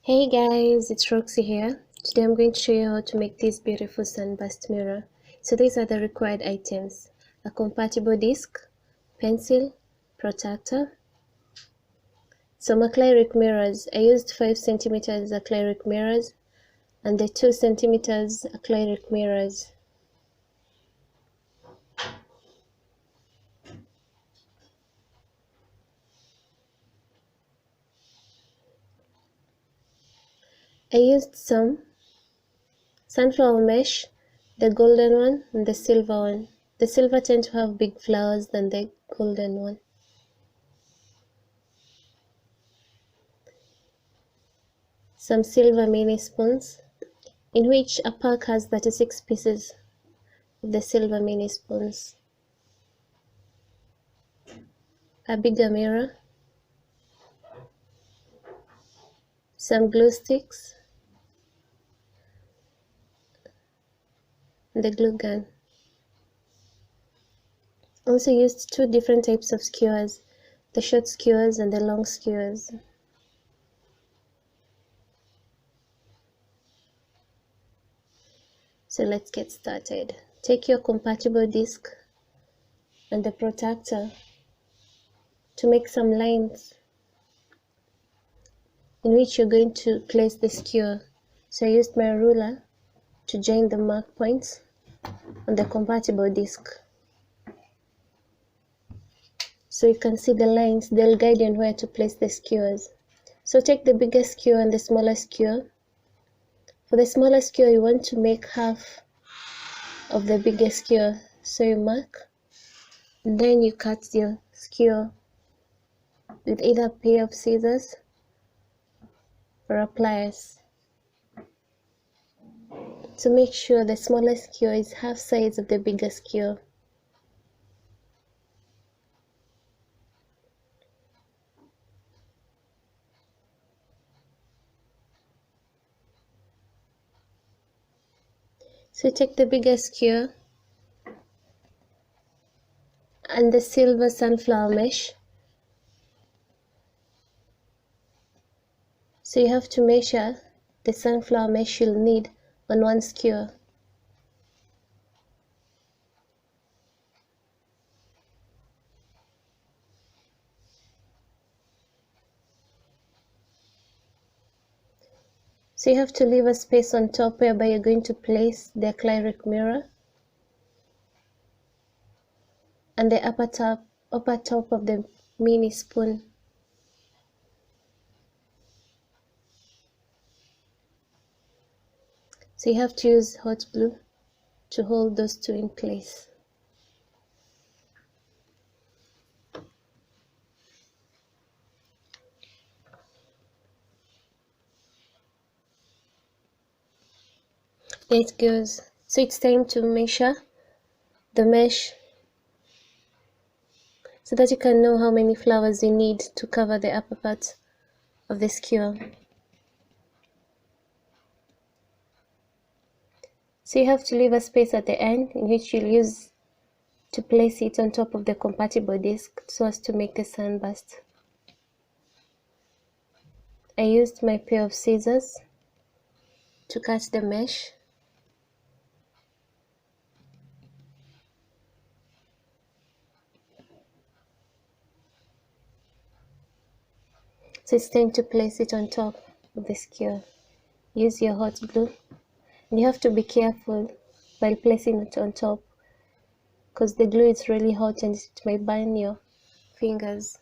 Hey guys, it's Roxy here. Today I'm going to show you how to make this beautiful sunburst mirror. So these are the required items: a compatible disc, pencil, protractor, some acrylic mirrors. I used 5cm acrylic mirrors and the 2cm acrylic mirrors. I used some sunflower mesh, the golden one and the silver one. The silver tends to have big flowers than the golden one. Some silver mini spoons, in which a pack has 36 pieces of the silver mini spoons. A bigger mirror, some glue sticks, and the glue gun. Also used two different types of skewers, the short skewers and the long skewers. So let's get started. Take your compatible disc and the protractor to make some lines in which you're going to place the skewer. So I used my ruler to join the mark points on the compatible disc. So you can see the lines, they'll guide you on where to place the skewers. So take the bigger skewer and the smaller skewer. For the smaller skewer, you want to make half of the bigger skewer. So you mark, and then you cut your skewer with either a pair of scissors or a pliers. So make sure the smaller skewer is half size of the bigger skewer. So take the bigger skewer and the silver sunflower mesh. So you have to measure the sunflower mesh you'll need on one skewer. So you have to leave a space on top whereby you're going to place the acrylic mirror and the upper top of the mini spoon. So you have to use hot glue to hold those two in place. There it goes. So it's time to measure the mesh so that you can know how many flowers you need to cover the upper part of the skewer. So you have to leave a space at the end in which you'll use to place it on top of the compatible disc so as to make the sunburst. I used my pair of scissors to cut the mesh. So it's time to place it on top of the skewer. Use your hot glue, and you have to be careful while placing it on top because the glue is really hot and it may burn your fingers.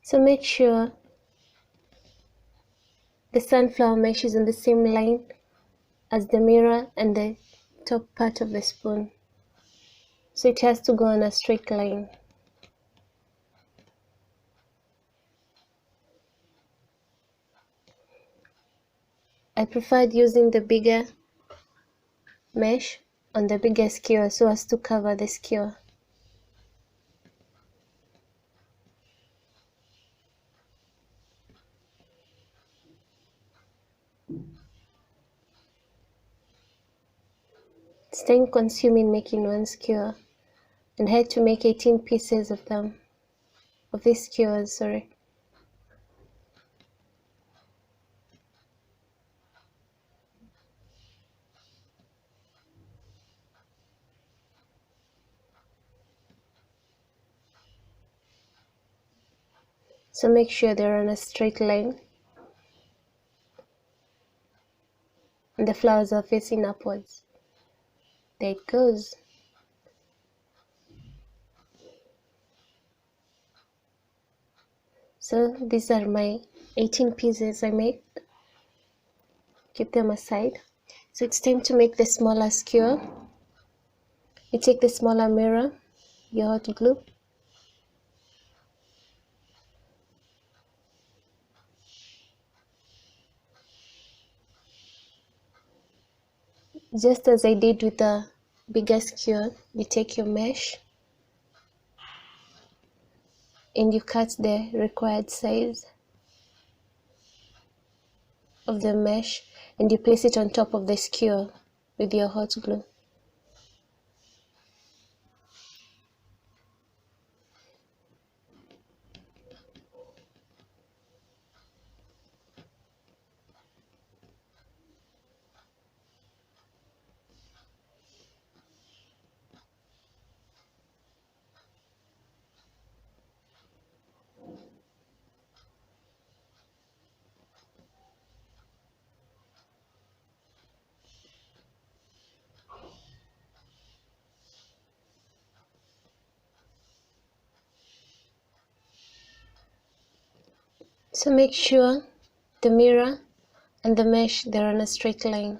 So make sure the sunflower mesh is on the same line as the mirror and the top part of the spoon. So it has to go on a straight line. I preferred using the bigger mesh on the bigger skewer so as to cover the skewer. It's time consuming making one skewer, and I had to make 18 pieces of them, of these skewers, sorry. So make sure they're on a straight line and the flowers are facing upwards. There it goes. So these are my 18 pieces I made. Keep them aside. So it's time to make the smaller skewer. You take the smaller mirror, your hot glue, just as I did with the bigger skewer. You take your mesh and you cut the required size of the mesh and you place it on top of the skewer with your hot glue. So make sure the mirror and the mesh, they're on a straight line.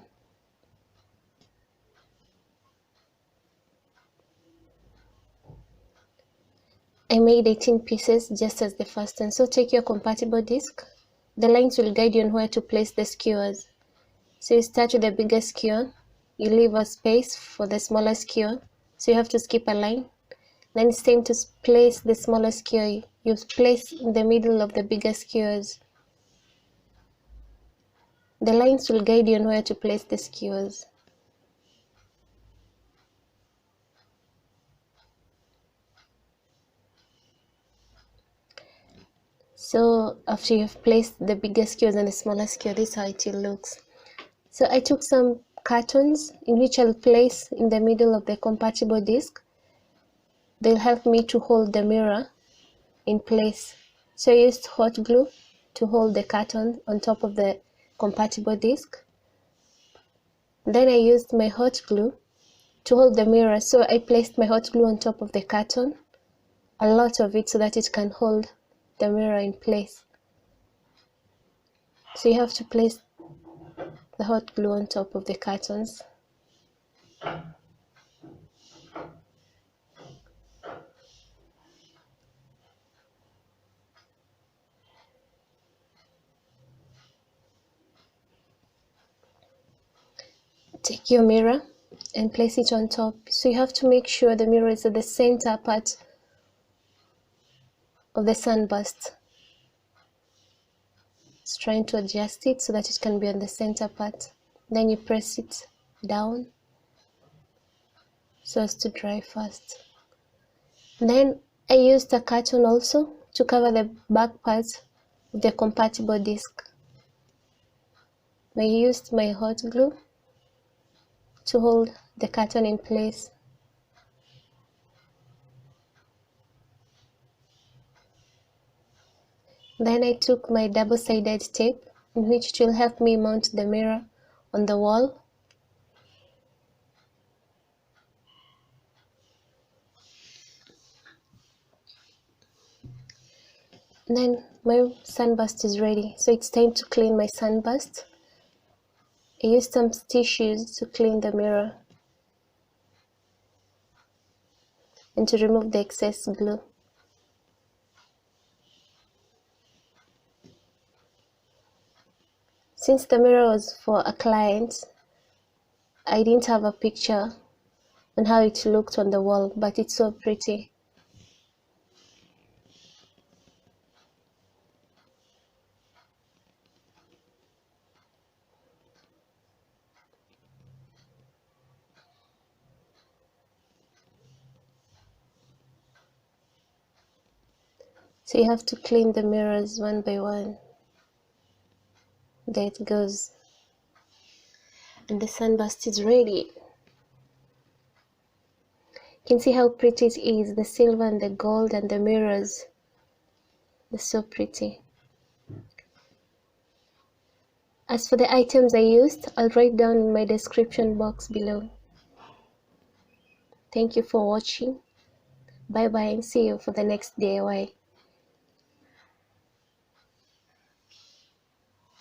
I made 18 pieces just as the first one. So take your compatible disc. The lines will guide you on where to place the skewers. So you start with the bigger skewer, you leave a space for the smaller skewer, so you have to skip a line. Then it's time to place the smaller skewer. You place in the middle of the bigger skewers. The lines will guide you on where to place the skewers. So after you've placed the bigger skewers and the smaller skewer, this is how it looks. So I took some cartons in which I'll place in the middle of the compatible disc. They'll help me to hold the mirror in place. So I used hot glue to hold the carton on top of the compatible disc. Then I used my hot glue to hold the mirror. So I placed my hot glue on top of the carton, a lot of it, so that it can hold the mirror in place. So you have to place the hot glue on top of the cartons. Take your mirror and place it on top. So you have to make sure the mirror is at the center part of the sunburst. Just trying to adjust it so that it can be on the center part. Then you press it down so as to dry fast. Then I used a carton also to cover the back part of the compatible disc. I used my hot glue to hold the carton in place. Then I took my double-sided tape, in which it will help me mount the mirror on the wall. Then my sunburst is ready, so it's time to clean my sunburst. I used some tissues to clean the mirror and to remove the excess glue. Since the mirror was for a client, I didn't have a picture on how it looked on the wall, but it's so pretty. So you have to clean the mirrors one by one. There it goes. And the sunburst is ready. You can see how pretty it is, the silver and the gold and the mirrors. They're so pretty. As for the items I used, I'll write down in my description box below. Thank you for watching. Bye bye and see you for the next DIY.